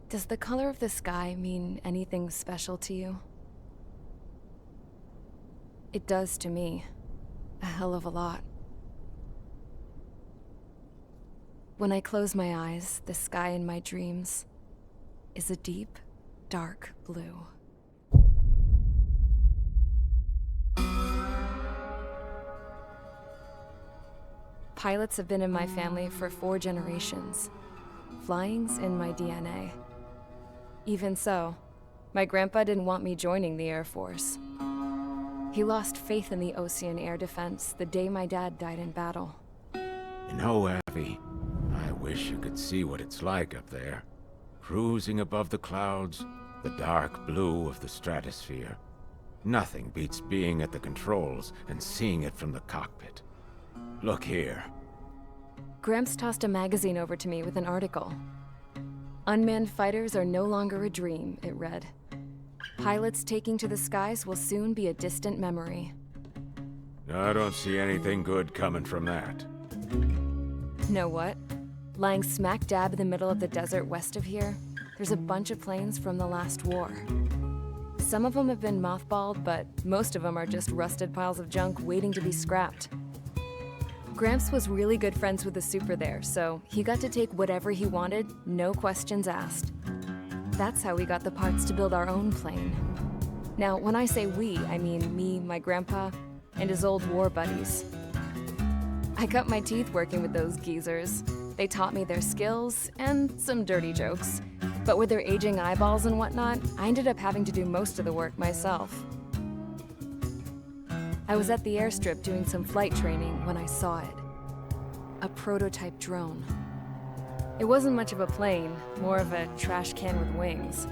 Does the color of the sky mean anything special to you? It does to me. A hell of a lot. When I close my eyes, the sky in my dreams is a deep, dark blue. Pilots have been in my family for 4 generations. Flying's in my DNA. Even so, my grandpa didn't want me joining the Air Force. He lost faith in the Ocean Air Defense the day my dad died in battle. You know, Abby, I wish you could see what it's like up there. Cruising above the clouds, the dark blue of the stratosphere. Nothing beats being at the controls and seeing it from the cockpit. Look here. Gramps tossed a magazine over to me with an article. Unmanned fighters are no longer a dream, it read. Pilots taking to the skies will soon be a distant memory. I don't see anything good coming from that. Know what? Lying smack dab in the middle of the desert west of here, there's a bunch of planes from the last war. Some of them have been mothballed, but most of them are just rusted piles of junk waiting to be scrapped. Gramps was really good friends with the super there, so he got to take whatever he wanted, no questions asked. That's how we got the parts to build our own plane. Now, when I say we, I mean me, my grandpa, and his old war buddies. I cut my teeth working with those geezers. They taught me their skills and some dirty jokes. But with their aging eyeballs and whatnot, I ended up having to do most of the work myself. I was at the airstrip doing some flight training when I saw it. A prototype drone. It wasn't much of a plane, more of a trash can with wings.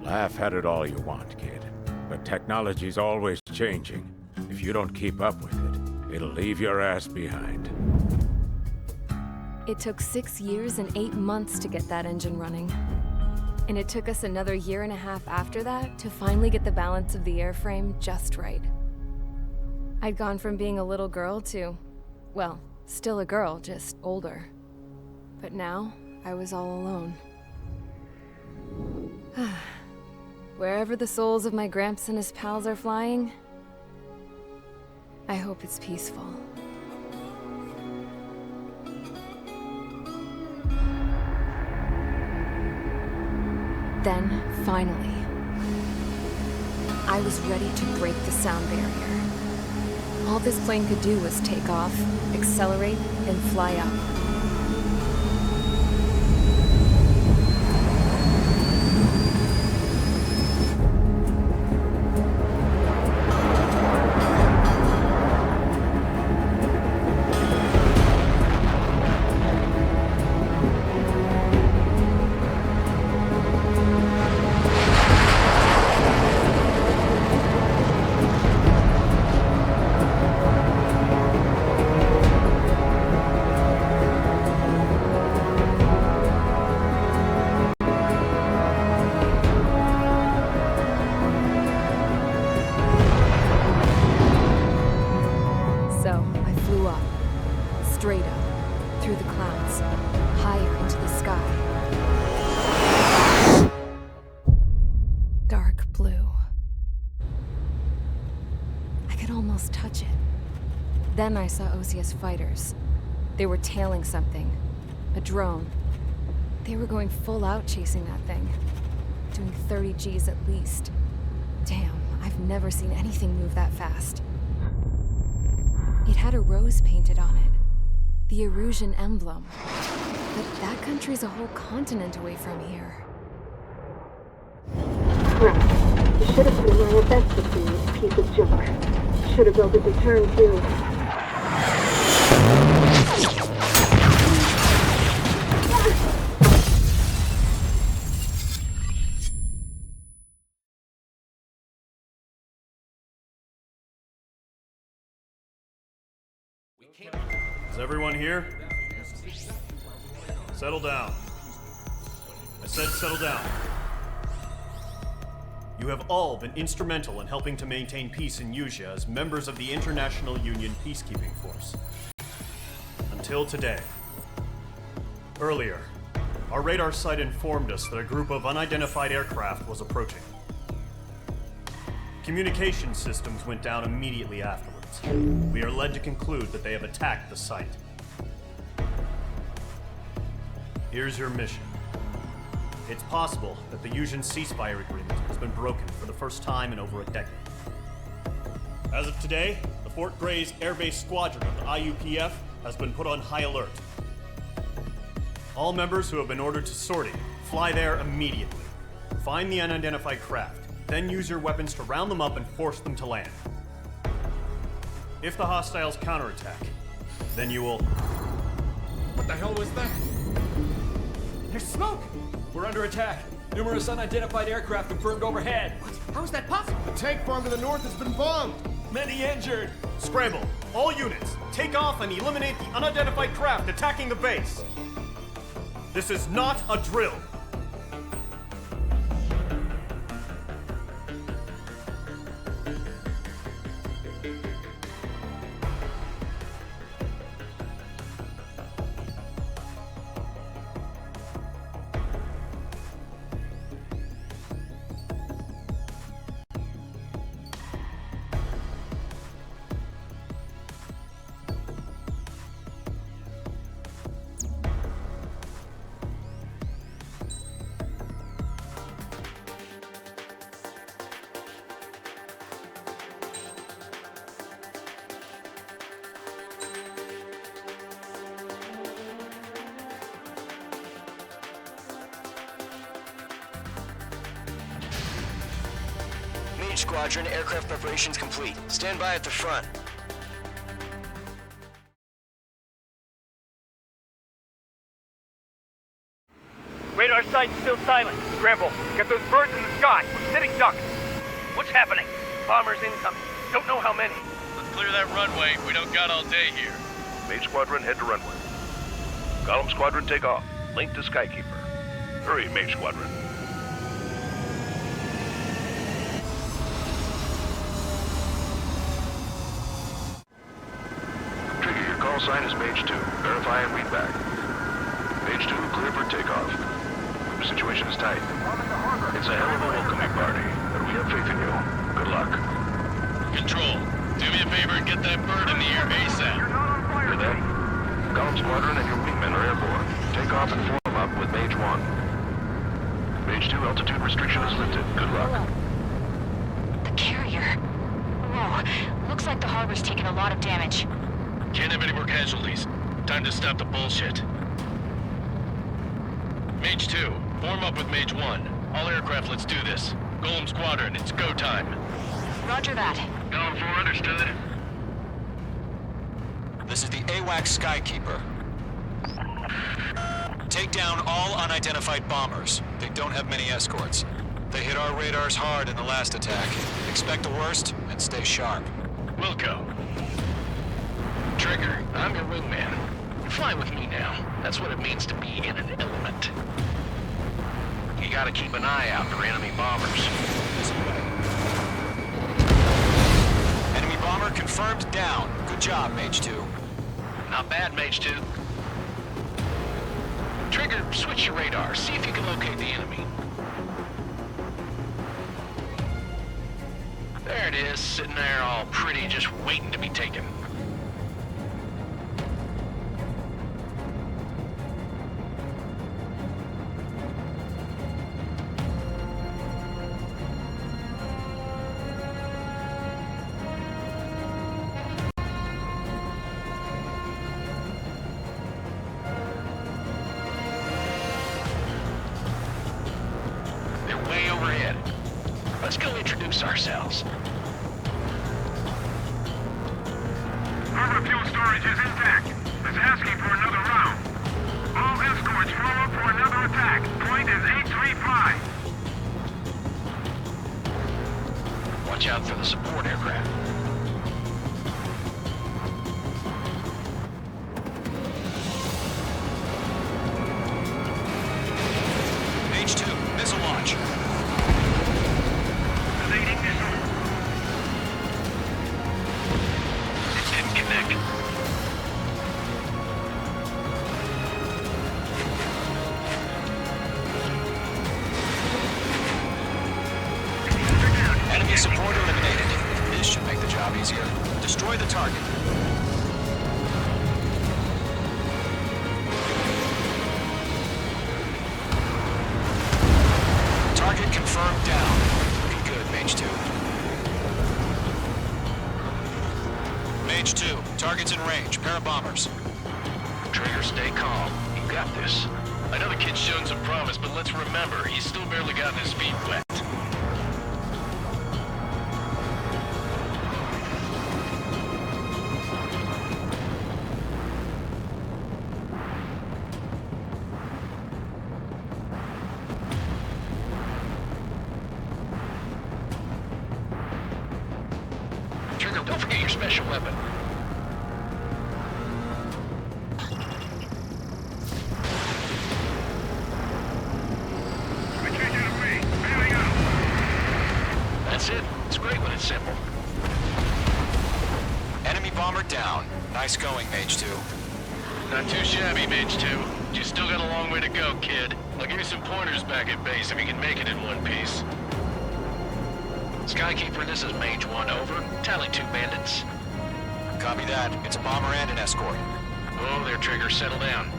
Laugh at it all you want, kid. But technology's always changing. If you don't keep up with it, it'll leave your ass behind. It took 6 years and 8 months to get that engine running. And it took us another 1.5 years after that to finally get the balance of the airframe just right. I'd gone from being a little girl to, well, still a girl, just older. But now, I was all alone. Wherever the souls of my Gramps and his pals are flying, I hope it's peaceful. Then, finally, I was ready to break the sound barrier. All this plane could do was take off, accelerate, and fly up. Straight up, through the clouds, higher into the sky. Dark blue. I could almost touch it. Then I saw Osia's fighters. They were tailing something. A drone. They were going full out chasing that thing. Doing 30 Gs at least. Damn, I've never seen anything move that fast. It had a rose painted on it. The Erusian emblem. But that country's a whole continent away from here. Crap. You should have been wearing a vest with me, you piece of junk. Should have built a deterrent too. Is everyone here? Settle down. I said settle down. You have all been instrumental in helping to maintain peace in Usea as members of the International Union Peacekeeping Force. until today. Earlier, our radar site informed us that a group of unidentified aircraft was approaching. Communication systems went down immediately afterwards. We are led to conclude that they have attacked the site. Here's your mission. It's possible that the Fusion ceasefire agreement has been broken for the first time in over a decade. As of today, the Fort Gray's Air Base Squadron of the IUPF has been put on high alert. All members who have been ordered to sortie, fly there immediately. Find the unidentified craft, then use your weapons to round them up and force them to land. If the hostiles counterattack, then you will... What the hell was that? There's smoke! We're under attack. Numerous unidentified aircraft confirmed overhead. What? How is that possible? The tank farm to the north has been bombed! Many injured. Scramble! All units, take off and eliminate the unidentified craft attacking the base! This is not a drill! Squadron, aircraft preparations complete. Stand by at the front. Radar site's still silent. Scramble. Get those birds in the sky. We're sitting ducks. What's happening? Bombers incoming. Don't know how many. Let's clear that runway. We don't got all day here. Mage Squadron, head to runway. Column Squadron, take off. Link to Skykeeper. Hurry, Mage Squadron. Trigger, your call sign is Mage 2. Verify and read back. Mage 2, clear for takeoff. The situation is tight. It's a hell of a welcoming party, but we have faith in you. Good luck. Control, do me a favor and get that bird in the air ASAP. Hear that? Column Squadron and your wingmen are airborne. Take off and form up with Mage 1. Mage 2, altitude restriction is lifted. Good luck. The carrier. Whoa, looks like the harbor's taken a lot of damage. Can't have any more casualties. Time to stop the bullshit. Mage 2, form up with Mage 1. All aircraft, let's do this. Golem Squadron, it's go time. Roger that. Going for understood. This is the AWAC Skykeeper. Take down all unidentified bombers. They don't have many escorts. They hit our radars hard in the last attack. Expect the worst and stay sharp. Wilco. Trigger, I'm your wingman. Fly with me now. That's what it means to be in an element. You gotta keep an eye out for enemy bombers. Enemy bomber confirmed down. Good job, Mage 2. Not bad, Mage 2. Trigger, switch your radar. See if you can locate the enemy. There it is, sitting there all pretty, just waiting to be taken. Let's go introduce ourselves. Harbor fuel storage is intact. It's asking for another round. All escorts flow up for another attack. Point is 835. Watch out for the support aircraft. Mage 2, missile launch. target. Target confirmed down. Looking good, Mage 2. Mage 2, target's in range. Pair of bombers. Trigger, stay calm. You got this. I know the kid's shown some promise, but let's remember, he's still barely gotten his feet wet. Trigger, don't forget your special weapon. That's it. It's great when it's simple. Enemy bomber down. Nice going, Mage 2. Not too shabby, Mage 2. You still got a long way to go, kid. I'll give you some pointers back at base if you can make it in one piece. Skykeeper, this is Mage 1, over. Tally 2 bandits. Copy that. It's a bomber and an escort. Oh, there, Trigger. Settle down.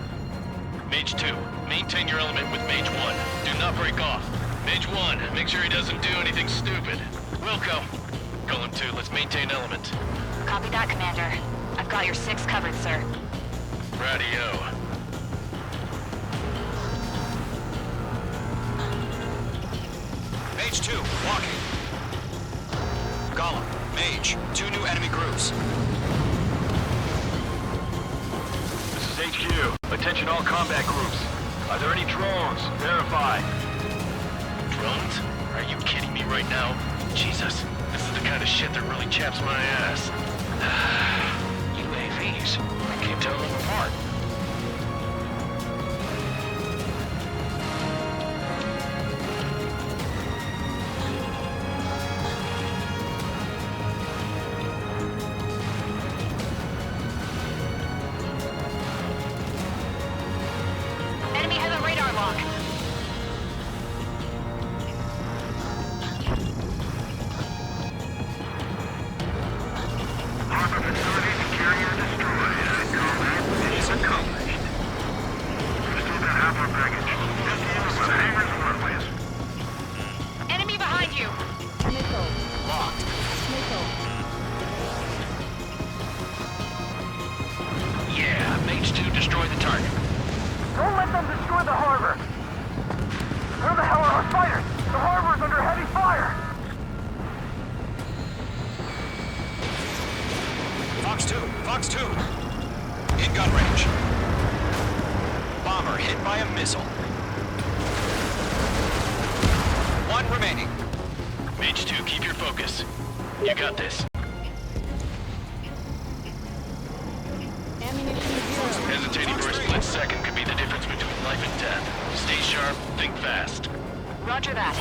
Mage 2, maintain your element with Mage 1. Do not break off. Mage 1, make sure he doesn't do anything stupid. Wilco, Column 2, let's maintain element. Copy that, Commander. I've got your 6 covered, sir. Radio. Mage 2, walking. Gollum, Mage, 2 new enemy groups. This is HQ. Attention all combat groups. Are there any drones? Verify. Drones? Are you kidding me right now? Jesus, this is the kind of shit that really chaps my ass. UAVs. I can't tell them apart. Enemy has a radar lock. Harbor facility and carrier destroyed. I call that mission accomplished. We still got half our baggage. Just even with hangars and runways. Enemy behind you. Locked. Yeah, Mage 2, destroy the target. Don't let them destroy the harbor! Where the hell are our fighters? The harbor's under heavy fire! Fox 2. In gun range. Bomber hit by a missile. 1 remaining. Mage 2, keep your focus. You got this. Hesitating for a split second could be the difference between life and death. Stay sharp, think fast. Roger that.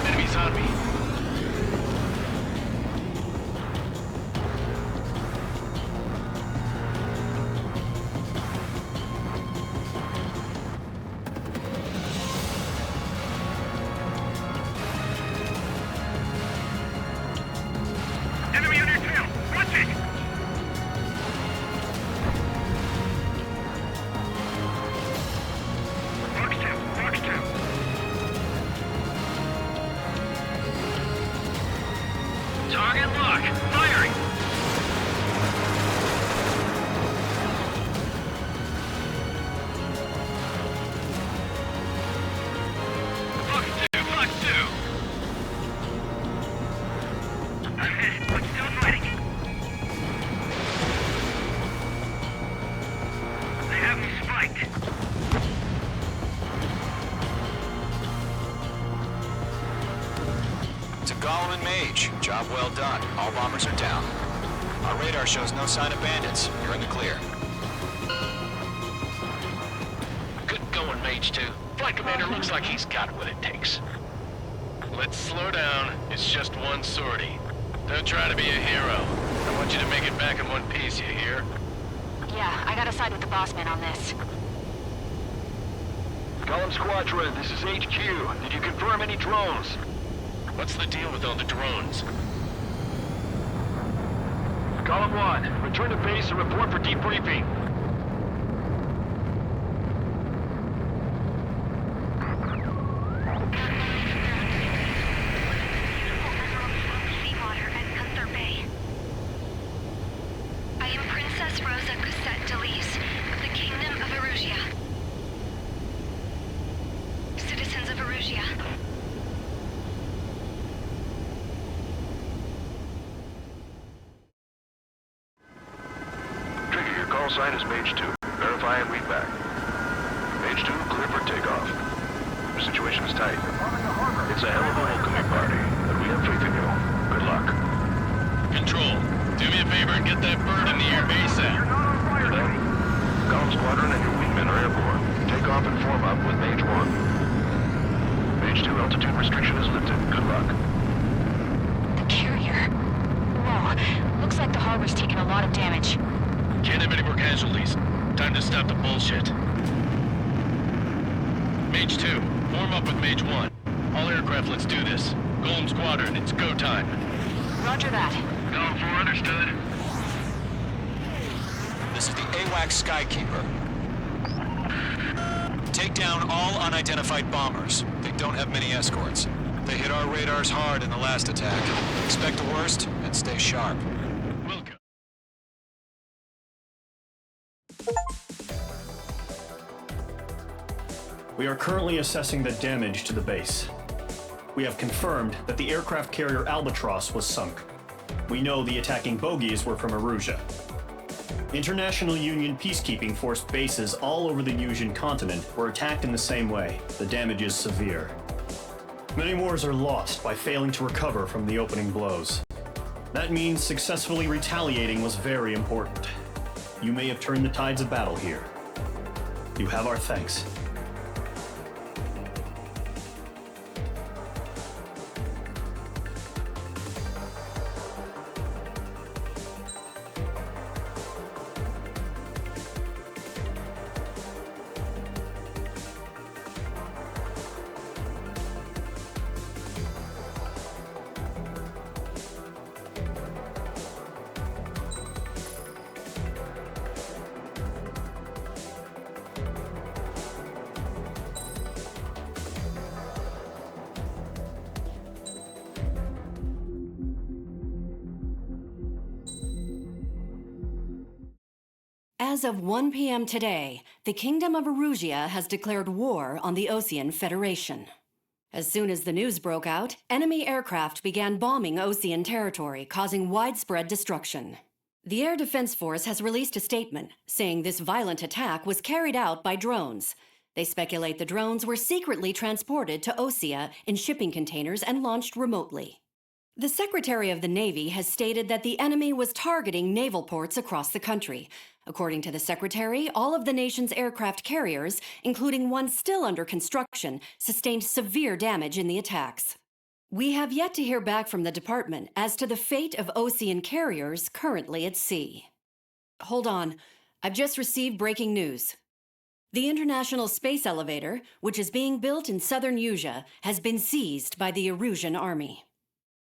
Enemies on me. Enemy on your tail! Watch it! Fox 2. Target lock! Firing! Fox 2. I'm hit, but still fighting. They have me spiked. To Gollum and Mage. Job well done. All bombers are down. Our radar shows no sign of bandits. You're in the clear. Good going, Mage 2. Flight Commander looks like he's got what it takes. Let's slow down. It's just one sortie. Don't try to be a hero. I want you to make it back in one piece, you hear? Yeah, I gotta side with the boss man on this. Column Squadron, this is HQ. Did you confirm any drones? What's the deal with all the drones? Column 1, return to base and report for debriefing. Seawater at Gunther Bay. I am Princess Rosa Cosette Delise of the Kingdom of Erusia. Citizens of Erusia. Trigger, your call sign is Mage 2. Verify and read back. Mage 2, clear for takeoff. The situation is tight. It's a hell of a welcoming party, but we have faith in you. Good luck. Control, do me a favor and get that bird in the air ASAP. Good day. Column Squadron and your wingmen are airborne. Take off and form up with Mage 1. Mage 2, altitude restriction is lifted. Good luck. The carrier. Whoa, looks like the harbor's taken a lot of damage. Can't have any more casualties. Time to stop the bullshit. Mage 2, form up with Mage 1. All aircraft, let's do this. Golem Squadron, it's go time. Roger that. Going for understood. This is the AWACS Skykeeper. Take down all unidentified bombers. They don't have many escorts. They hit our radars hard in the last attack. Expect the worst and stay sharp. Welcome. We are currently assessing the damage to the base. We have confirmed that the aircraft carrier Albatross was sunk. We know the attacking bogies were from Erusia. International Union peacekeeping force bases all over the Yusian continent were attacked in the same way. The damage is severe. Many wars are lost by failing to recover from the opening blows. That means successfully retaliating was very important. You may have turned the tides of battle here. You have our thanks. As of 1 p.m. today, the Kingdom of Erusia has declared war on the Osean Federation. As soon as the news broke out, enemy aircraft began bombing Osean territory, causing widespread destruction. The Air Defense Force has released a statement saying this violent attack was carried out by drones. They speculate the drones were secretly transported to Osea in shipping containers and launched remotely. The Secretary of the Navy has stated that the enemy was targeting naval ports across the country. According to the Secretary, all of the nation's aircraft carriers, including one still under construction, sustained severe damage in the attacks. We have yet to hear back from the department as to the fate of Osean carriers currently at sea. Hold on, I've just received breaking news. The International Space Elevator, which is being built in southern Yusia, has been seized by the Erusian army.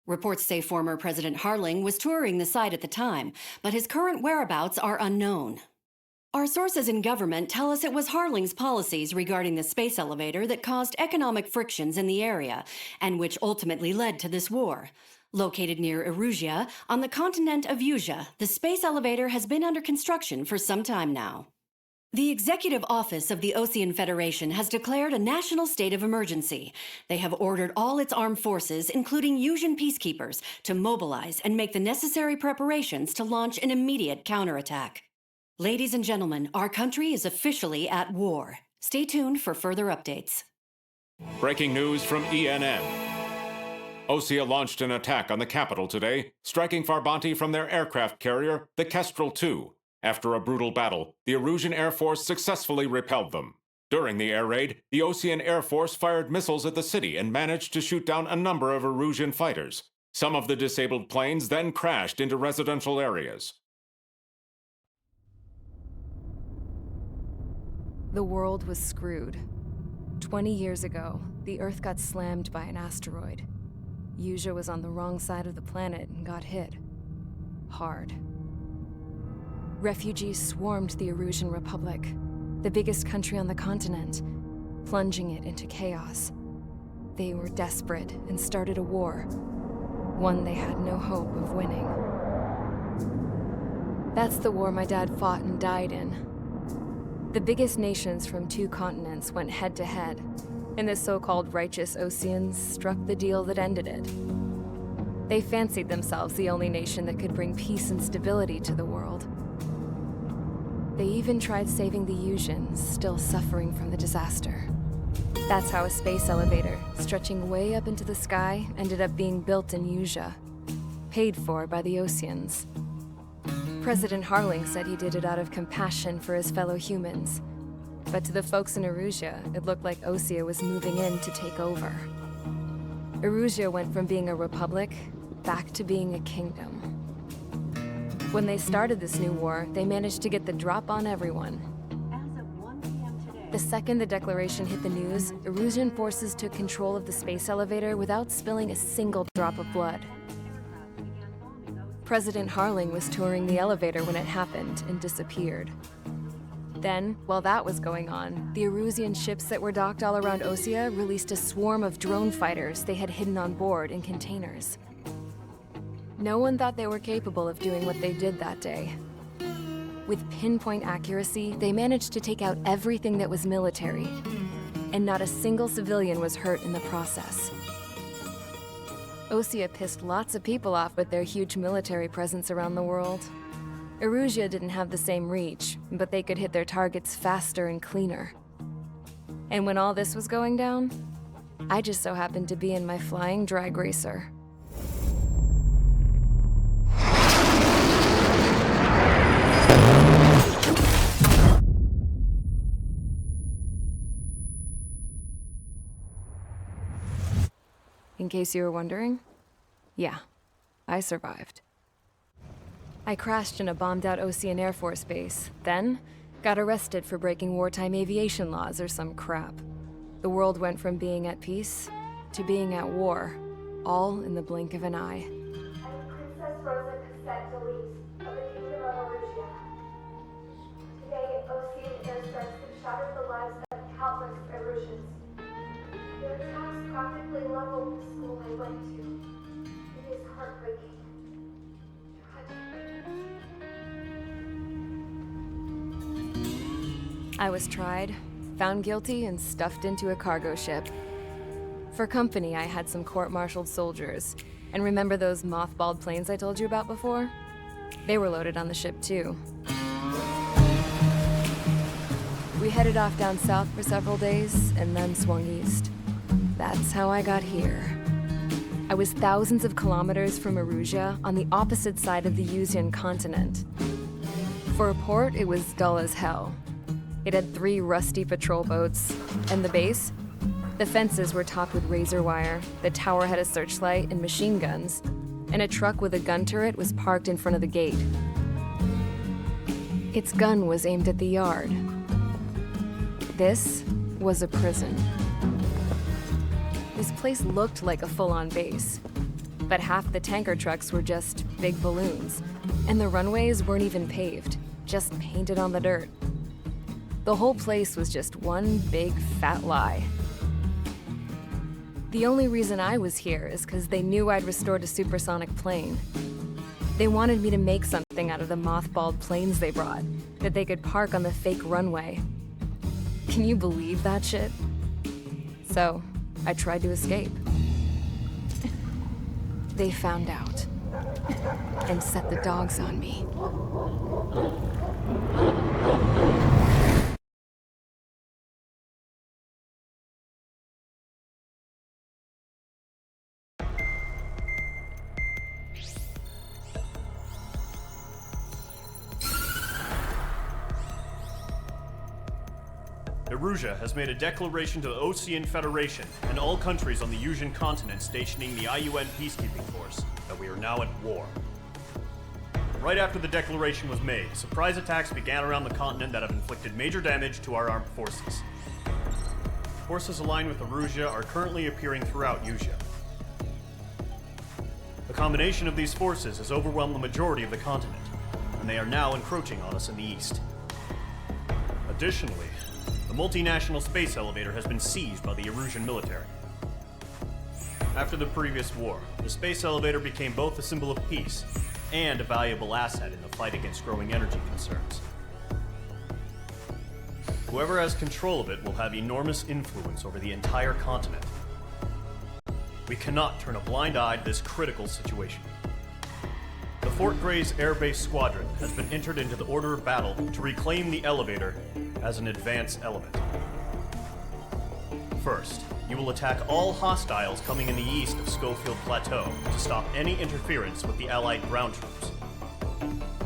Reports say former President Harling was touring the site at the time, but his current whereabouts are unknown. Our sources in government tell us it was Harling's policies regarding the space elevator that caused economic frictions in the area, and which ultimately led to this war. Located near Erusia, on the continent of Yusia, the space elevator has been under construction for some time now. The Executive Office of the Osean Federation has declared a national state of emergency. They have ordered all its armed forces, including Yusian peacekeepers, to mobilize and make the necessary preparations to launch an immediate counterattack. Ladies and gentlemen, our country is officially at war. Stay tuned for further updates. Breaking news from ENN. Osea launched an attack on the capital today, striking Farbanti from their aircraft carrier, the Kestrel II. After a brutal battle, the Erusian Air Force successfully repelled them. During the air raid, the Osean Air Force fired missiles at the city and managed to shoot down a number of Erusian fighters. Some of the disabled planes then crashed into residential areas. The world was screwed. 20 years ago, the Earth got slammed by an asteroid. Usea was on the wrong side of the planet and got hit. Hard. Refugees swarmed the Erusian Republic, the biggest country on the continent, plunging it into chaos. They were desperate and started a war, one they had no hope of winning. That's the war my dad fought and died in. The biggest nations from 2 continents went head-to-head, and the so-called righteous Oseans struck the deal that ended it. They fancied themselves the only nation that could bring peace and stability to the world. They even tried saving the Usians, still suffering from the disaster. That's how a space elevator, stretching way up into the sky, ended up being built in Usea, paid for by the Oseans. President Harling said he did it out of compassion for his fellow humans. But to the folks in Erusia, it looked like Osea was moving in to take over. Erusia went from being a republic back to being a kingdom. When they started this new war, they managed to get the drop on everyone. The second the declaration hit the news, Erusian forces took control of the space elevator without spilling a single drop of blood. President Harling was touring the elevator when it happened and disappeared. Then, while that was going on, the Erusian ships that were docked all around Osea released a swarm of drone fighters they had hidden on board in containers. No one thought they were capable of doing what they did that day. With pinpoint accuracy, they managed to take out everything that was military, and not a single civilian was hurt in the process. Osea pissed lots of people off with their huge military presence around the world. Erusia didn't have the same reach, but they could hit their targets faster and cleaner. And when all this was going down, I just so happened to be in my flying drag racer. In case you were wondering, yeah, I survived. I crashed in a bombed-out Osean Air Force base, then got arrested for breaking wartime aviation laws or some crap. The world went from being at peace to being at war, all in the blink of an eye. I'm Princess Rosa Cassette Delise of the Kingdom of Erusia. Today, Osean airstrikes have shattered the lives of countless Erusians. Their attacks practically leveled the school I went to. It is heartbreaking. I was tried, found guilty, and stuffed into a cargo ship. For company, I had some court-martialed soldiers. And remember those mothballed planes I told you about before? They were loaded on the ship, too. We headed off down south for several days, and then swung east. That's how I got here. I was thousands of kilometers from Erusia, on the opposite side of the Usian continent. For a port, it was dull as hell. It had 3 rusty patrol boats, and the base? The fences were topped with razor wire, the tower had a searchlight and machine guns, and a truck with a gun turret was parked in front of the gate. Its gun was aimed at the yard. This was a prison. This place looked like a full-on base, but half the tanker trucks were just big balloons, and the runways weren't even paved, just painted on the dirt. The whole place was just one big fat lie. The only reason I was here is because they knew I'd restored a supersonic plane. They wanted me to make something out of the mothballed planes they brought, that they could park on the fake runway. Can you believe that shit? So, I tried to escape. They found out, and set the dogs on me. Erusia has made a declaration to the Ocean Federation and all countries on the Yusian continent stationing the IUN peacekeeping force that we are now at war. Right after the declaration was made, surprise attacks began around the continent that have inflicted major damage to our armed forces. Forces aligned with Erusia are currently appearing throughout Yusia. The combination of these forces has overwhelmed the majority of the continent, and they are now encroaching on us in the east. Additionally, the multinational space elevator has been seized by the Erusian military. After the previous war, the space elevator became both a symbol of peace and a valuable asset in the fight against growing energy concerns. Whoever has control of it will have enormous influence over the entire continent. We cannot turn a blind eye to this critical situation. The Fort Gray's Air Base Squadron has been entered into the order of battle to reclaim the elevator as an advance element. First, you will attack all hostiles coming in the east of Schofield Plateau to stop any interference with the Allied ground troops.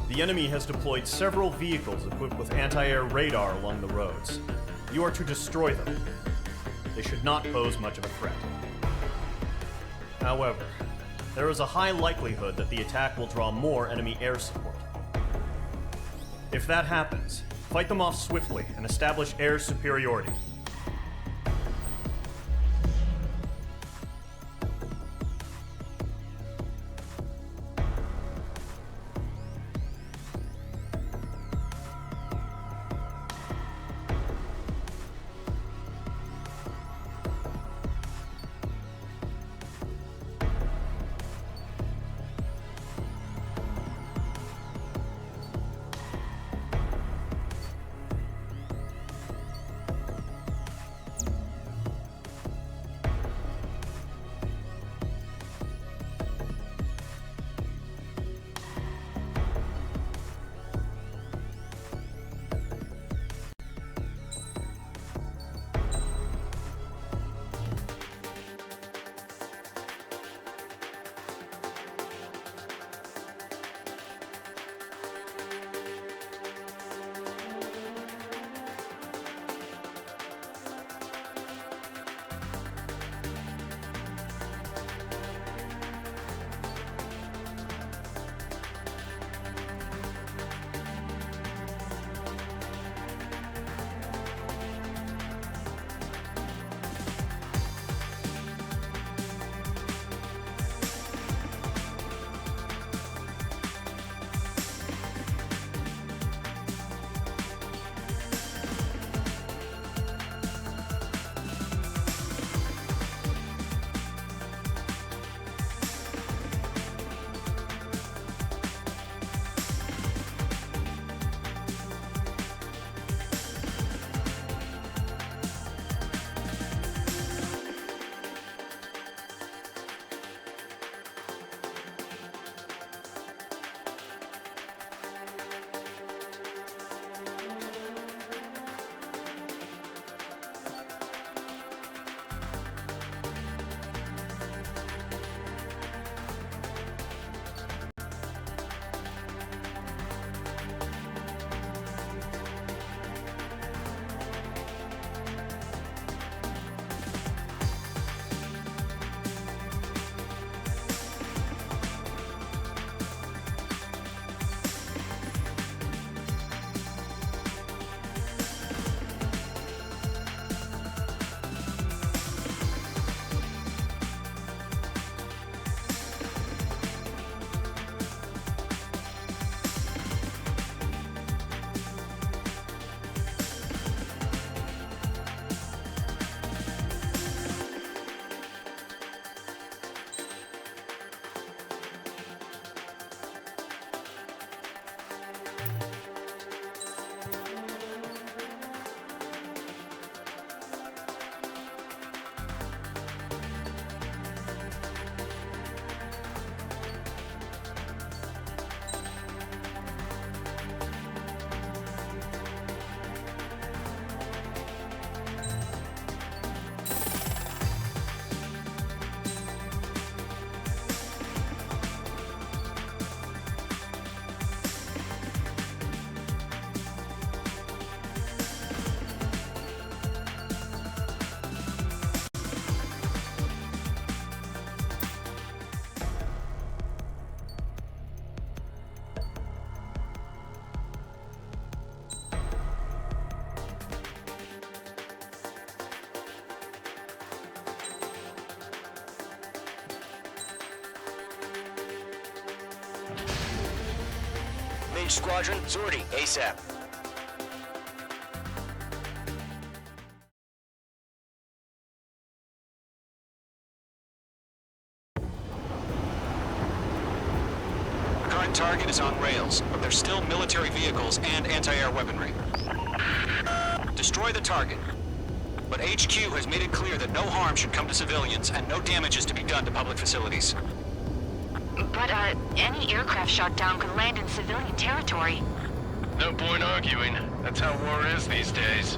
The enemy has deployed several vehicles equipped with anti-air radar along the roads. You are to destroy them. They should not pose much of a threat. However, there is a high likelihood that the attack will draw more enemy air support. If that happens, fight them off swiftly and establish air superiority. Mage Squadron, sortie, ASAP. Current target is on rails, but there's still military vehicles and anti-air weaponry. Destroy the target. But HQ has made it clear that no harm should come to civilians and no damage is to be done to public facilities. But, any aircraft shot down could land in civilian territory. No point arguing. That's how war is these days.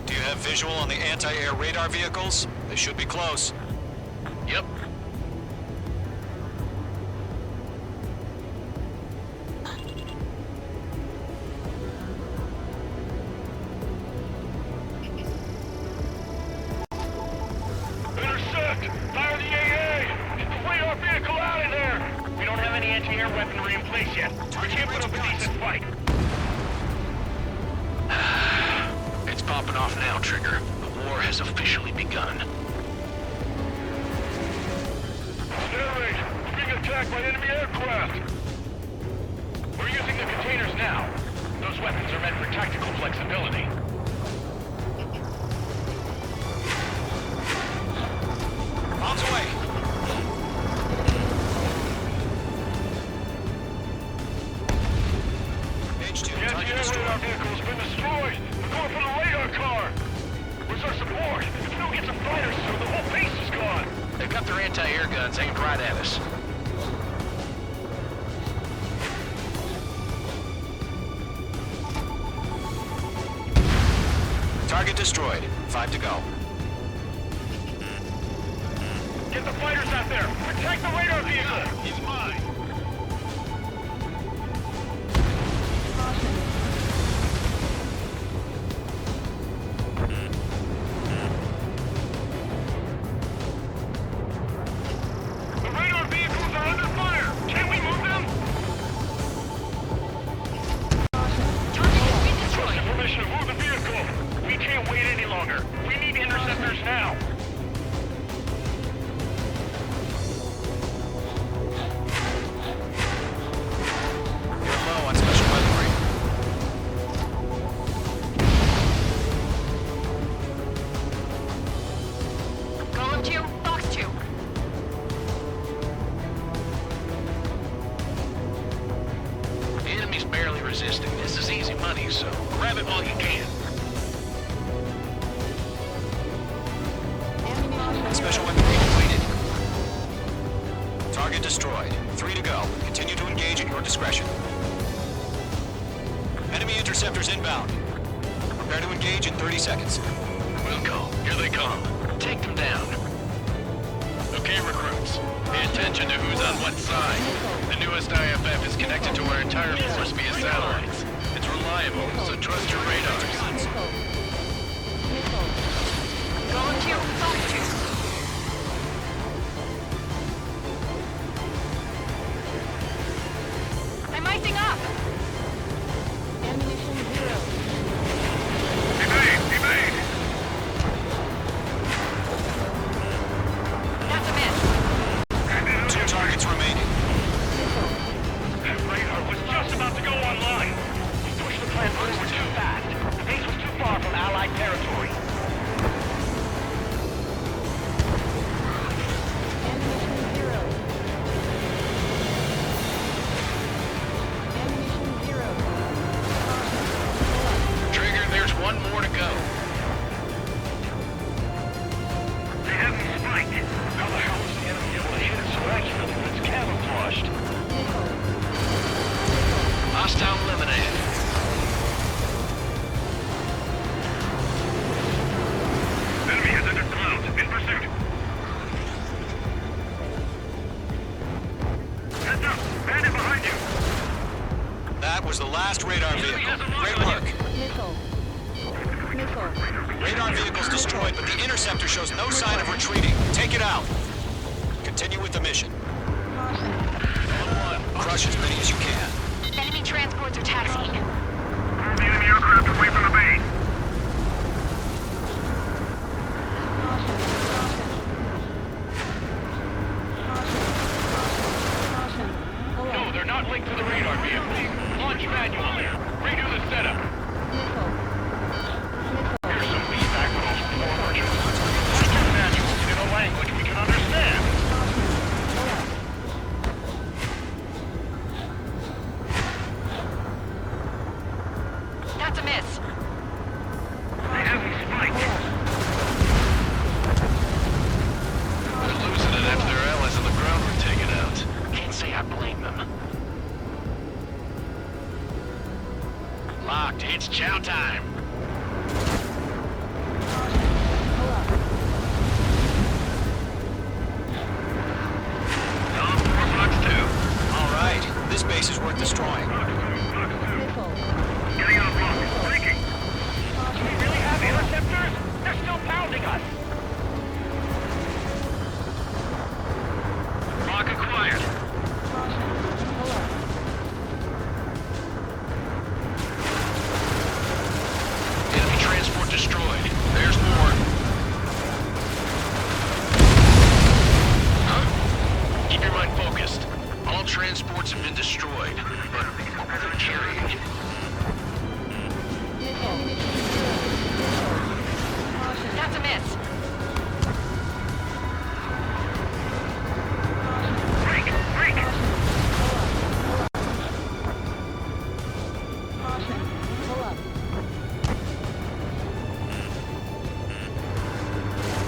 Do you have visual on the anti-air radar vehicles? They should be close. Yep. Intercept! Fire the AA! Get the radar vehicle out of there! We don't have any anti-air weaponry in place yet. We can't put up a decent fight. It's popping off now, Trigger. The war has officially begun. Narrate! We're being attacked by enemy aircraft! We're using the containers now. Those weapons are meant for tactical flexibility. Bombs away! H2, The target anti-air destroyed. radar vehicle's been destroyed! We're going for the radar car! Where's our support? If we don't get some fighters soon, the whole base is gone! They've got their anti-air guns aimed right at us. Target destroyed. 5 to go. Get the fighters out there! Protect the radar vehicle! He's mine! The radar vehicles are under fire! Can we move them? Target has been Trust destroyed. information to move the vehicle! We can't wait any longer! We need interceptors now! You're low on special weaponry. Golem 2, Fox 2. The enemy's barely resisting. This is easy money, so grab it while you can. Special weaponry completed. Target destroyed. 3 to go. Continue to engage at your discretion. Enemy interceptors inbound. Prepare to engage in 30 seconds. Wilco, here they come. Take them down. Okay, recruits. Pay attention to who's on what side. The newest IFF is connected to our entire force via satellites. It's reliable, so trust your radars. Golem 2, Fox 2. I'm icing up. Ammunition 0. Evade! That's a miss. 2 targets remaining. That radar was just about to go online! We pushed the plan forward too fast. The base was too far from Allied territory. Ammunition 0. Ammunition 0. Trigger, there's one more to go. They haven't spiked. How the hell was the enemy able to hit it so accurately when it's camouflaged? Hostile eliminated. Enemy has entered clouds. In pursuit. Heads up! Bandit behind you! That was the last radar vehicle. Great work. Radar vehicle's destroyed, but the interceptor shows no sign of retreating. Take it out. Continue with the mission. Crush as many as you can. Enemy transports are taxiing. Move the enemy aircraft away from the base. link to the radar vehicle. Launch manually. Redo the setup. Here's some feedback for those poor merchants. Check your manuals in a language we can understand. That's a miss. They haven't spiked. They're losing it after their allies on the ground were taken out. Can't say I blame them. Locked. It's chow time. All right, this base is worth destroying. Getting out of block. Breaking. Do we really have interceptors? They're still pounding us. Block acquired. Enemy transport destroyed. There's more. Huh? Keep your mind focused. All transports have been destroyed, but they're carrying. That's a miss. Break. Break.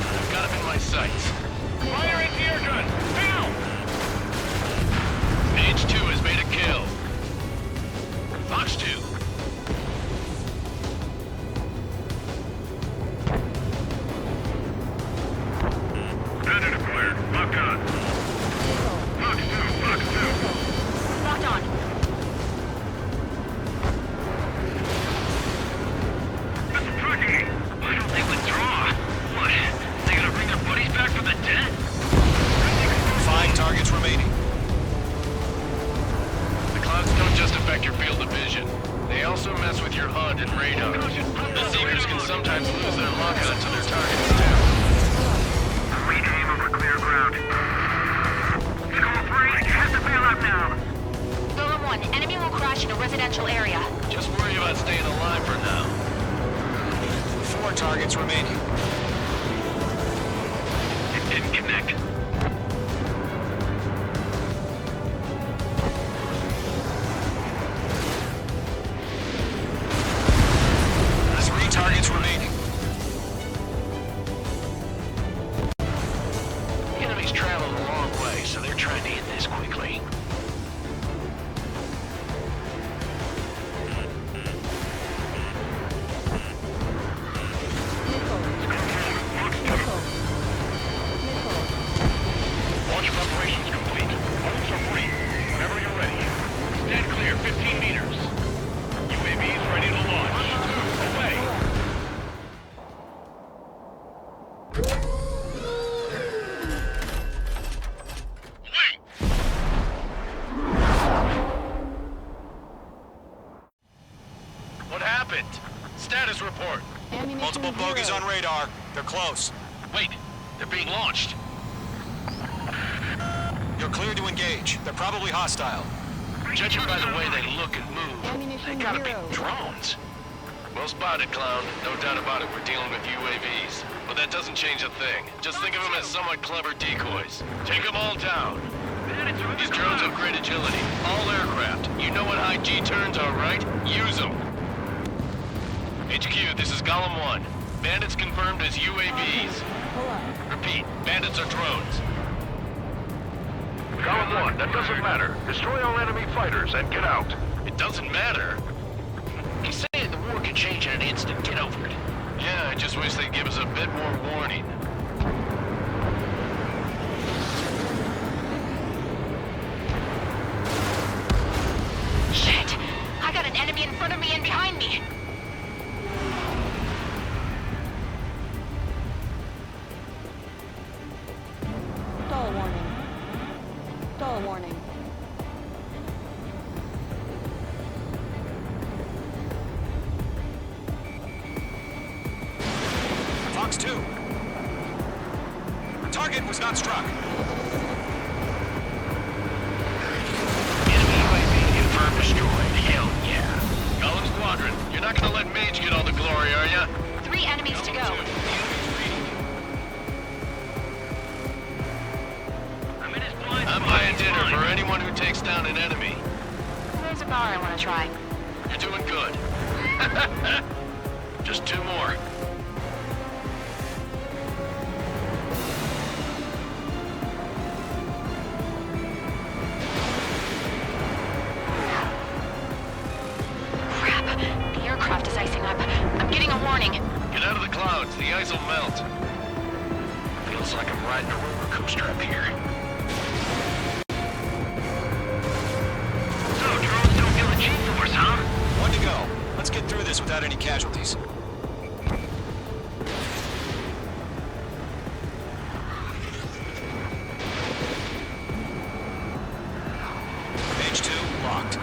I've got him in my sights. Fire anti-air gun. Down. Mage 2 has made a kill. Fox 2. Bandit acquired. Locked on. Fox 2. Fox 2. Locked on. Missile tracking me. Why don't they withdraw? What? They gonna bring their buddies back from the dead? 5 targets remaining. The clouds don't just affect your field of vision. They also mess with your HUD and radar. The Seekers can sometimes lose their lock-on to their targets, too. Regain over clear ground. Skull 3, you have to bail out now. Golem 1, enemy will crash in a residential area. Just worry about staying alive for now. 4 targets remaining. It didn't connect. There's 3 targets remaining. The enemy's traveled a long way, so they're trying to hit this quickly. Launch preparations complete. Holes are free. Whenever you're ready. Stand clear, 15 meters. UAVs ready to launch. Away. What happened? Status report. Multiple bogies on radar. They're close. Wait, they're being launched. You're clear to engage. They're probably hostile. Judging by the way they look and move, they gotta be drones. Well spotted, clown. No doubt about it, we're dealing with UAVs. But that doesn't change a thing. Just think of them as somewhat clever decoys. Take them all down. These drones have great agility. All aircraft. You know what high G turns are, right? Use them. HQ, this is Golem 1. Bandits confirmed as UAVs. Repeat, bandits are drones. Golem 1, that doesn't matter. Destroy all enemy fighters and get out. It doesn't matter. He's saying the war could change in an instant. Get over it. Yeah, I just wish they'd give us a bit more warning. Shit! I got an enemy in front of me and behind me. Stall warning. Stall warning. Fox 2. Target was not struck. Enemy UAV squadron. You're not gonna let Mage get all the glory, are ya? 3 enemies to go. I'm buying dinner for anyone who takes down an enemy. There's a bar I want to try. You're doing good. Just 2 more. Crap. The aircraft is icing up. I'm getting a warning. Get out of the clouds. The ice will melt. Feels like I'm riding a roller coaster up here. So, drones don't feel the G-force, huh? 1 to go. Let's get through this without any casualties. Page 2, locked.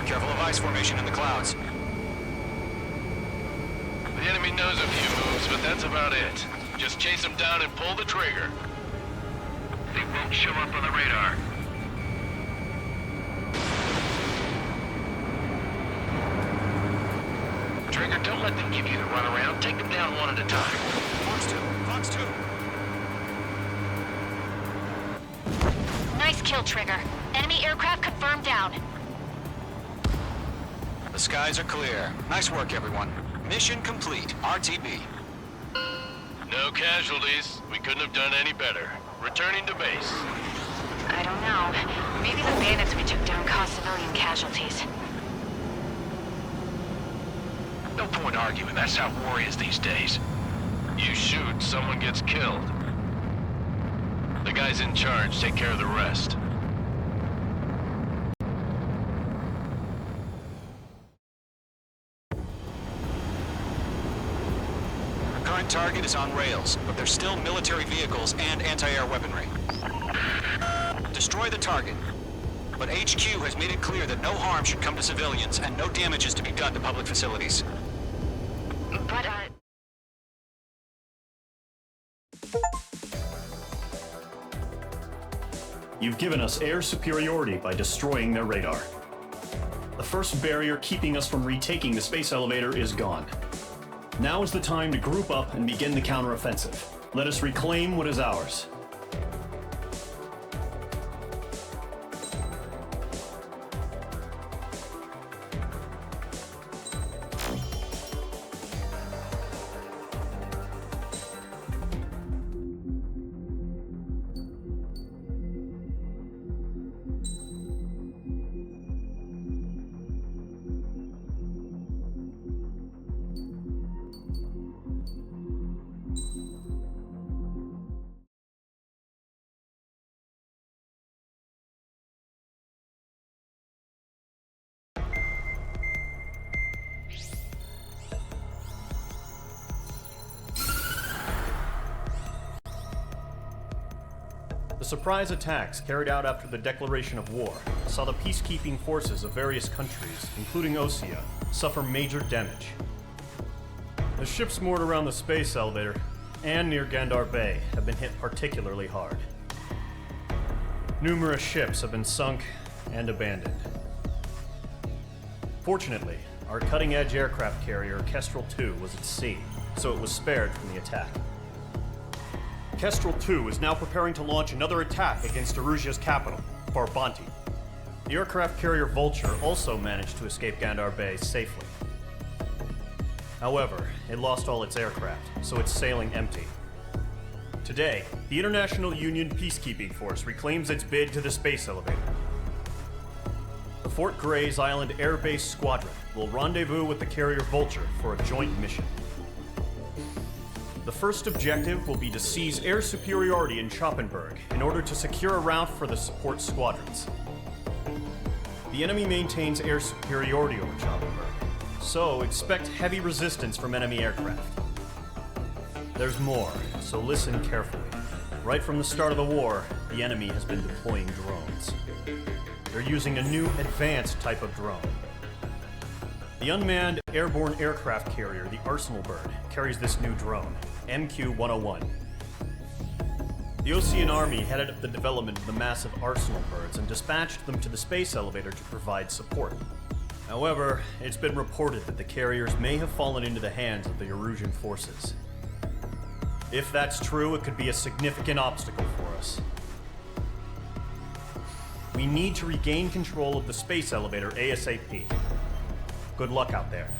Careful of ice formation in the clouds. The enemy knows a few moves, but that's about it. Just chase them down and pull the trigger. They won't show up on the radar. Trigger, don't let them give you the runaround. Take them down one at a time. Fox 2, Fox 2. Nice kill, Trigger. Enemy aircraft confirmed down. The skies are clear. Nice work, everyone. Mission complete. RTB. No casualties. We couldn't have done any better. Returning to base. I don't know. Maybe the bandits we took down caused civilian casualties. No point arguing. That's how war is these days. You shoot, someone gets killed. The guys in charge take care of the rest. Current target is on rails, but there's still military vehicles and anti-air weaponry. Destroy the target. But HQ has made it clear that no harm should come to civilians and no damage is to be done to public facilities. But, You've given us air superiority by destroying their radar. The first barrier keeping us from retaking the space elevator is gone. Now is the time to group up and begin the counteroffensive. Let us reclaim what is ours. The surprise attacks carried out after the declaration of war saw the peacekeeping forces of various countries, including Osea, suffer major damage. The ships moored around the space elevator and near Gandar Bay have been hit particularly hard. Numerous ships have been sunk and abandoned. Fortunately, our cutting-edge aircraft carrier Kestrel 2 was at sea, so it was spared from the attack. Kestrel 2 is now preparing to launch another attack against Erusia's capital, Farbanti. The aircraft carrier Vulture also managed to escape Gandar Bay safely. However, it lost all its aircraft, so it's sailing empty. Today, the International Union Peacekeeping Force reclaims its bid to the space elevator. The Fort Grays Island Air Base Squadron will rendezvous with the carrier Vulture for a joint mission. The first objective will be to seize air superiority in Schoppenberg in order to secure a route for the support squadrons. The enemy maintains air superiority over Schoppenberg, so expect heavy resistance from enemy aircraft. There's more, so listen carefully. Right from the start of the war, the enemy has been deploying drones. They're using a new advanced type of drone. The unmanned airborne aircraft carrier, the Arsenal Bird, carries this new drone, MQ-101. The Osean Army headed up the development of the massive arsenal birds and dispatched them to the space elevator to provide support. However, it's been reported that the carriers may have fallen into the hands of the Erusian forces. If that's true, it could be a significant obstacle for us. We need to regain control of the space elevator ASAP. Good luck out there.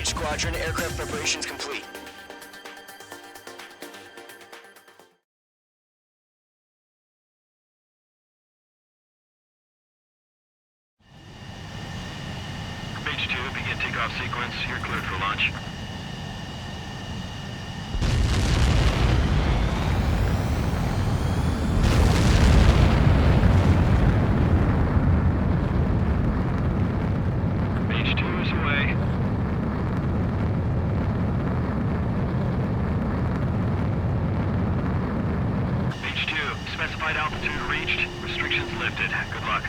Squadron, aircraft preparations complete. Mage 2, begin takeoff sequence. You're cleared for launch. Mage 2 is away. Specified altitude reached. Restrictions lifted. Good luck.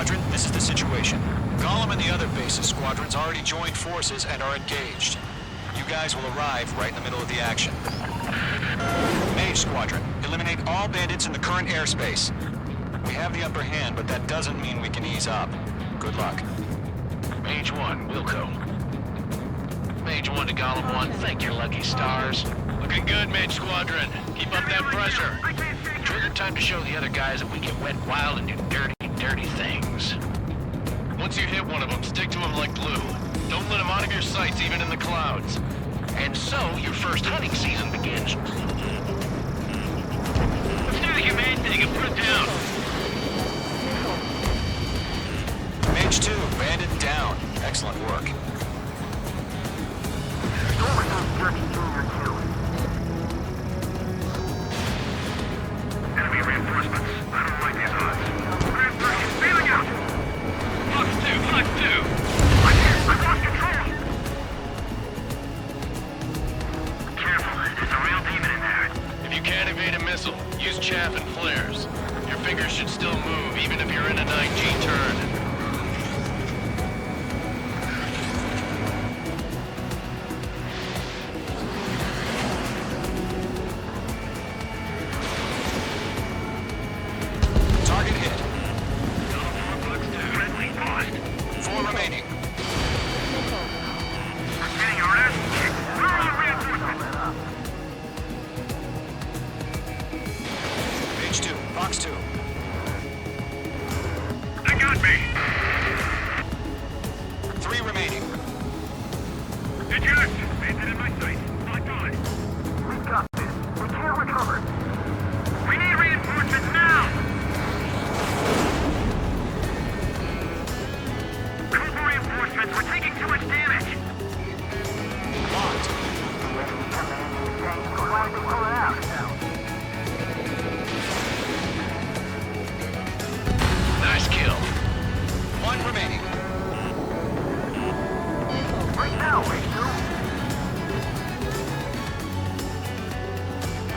Squadron, this is the situation. Gollum and the other bases squadrons already joined forces and are engaged. You guys will arrive right in the middle of the action. Mage Squadron, eliminate all bandits in the current airspace. We have the upper hand, but that doesn't mean we can ease up. Good luck. Mage 1, Wilco. Mage 1 to Gollum 1, thank your lucky stars. Looking good, Mage Squadron. Keep up that pressure. Trigger time to show the other guys that we get wet wild and do dirty, dirty things. Once you hit one of them, stick to them like glue. Don't let them out of your sights, even in the clouds. And so, your first hunting season begins. Let's do the humane thing and put it down. Mage 2, bandit down. Excellent work. Enemy reinforcements. I don't like these odds. Grand 3 is bailing out! Fox 2! I've lost control! Careful, there's a real demon in there. If you can't evade a missile, use chaff and flares. Your fingers should still move, even if you're in a 9G turn. Target hit. 4 remaining. I'm getting your ass kicked. Where are the reinforcements? Mage 2, Fox 2. They got me! 3 remaining. Eject! Bandit in my sight. Locked on. We got this. We can't recover. We need reinforcements now! Cobra reinforcements, we're taking too much damage! Locked. Nice kill. 1 remaining. Right now,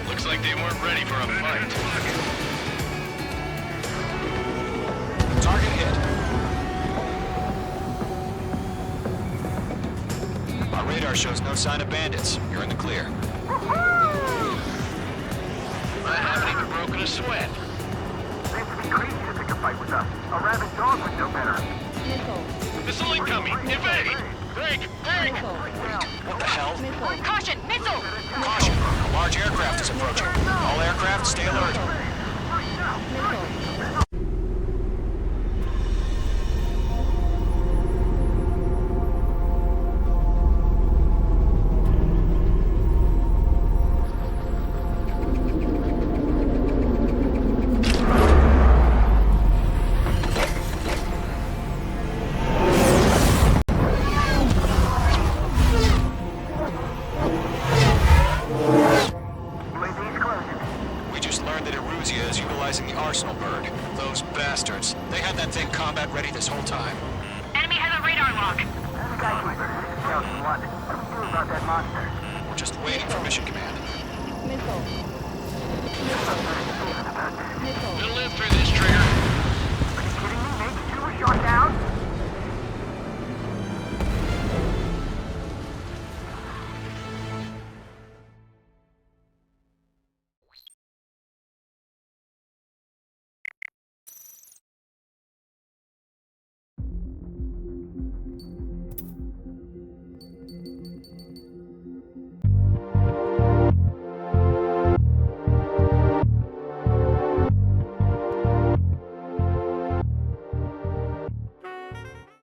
Looks like they weren't ready for a fight. Target hit. Our radar shows no sign of bandits. You're in the clear. I haven't even broken a sweat. Seems to be crazy to pick a fight with us. A rabid dog would know better. Missile incoming! Evade! Break! What the hell? Caution! Missile! Caution! A large aircraft is approaching. All aircraft, stay alert. We just learned that Eruzia is utilizing the Arsenal bird. Those bastards. They had that thing combat ready this whole time. Enemy has a radar lock. What do we do about that monster? We're just waiting for mission command. We'll live through this, Trigger. Are you kidding me? Maybe 2 were shot down?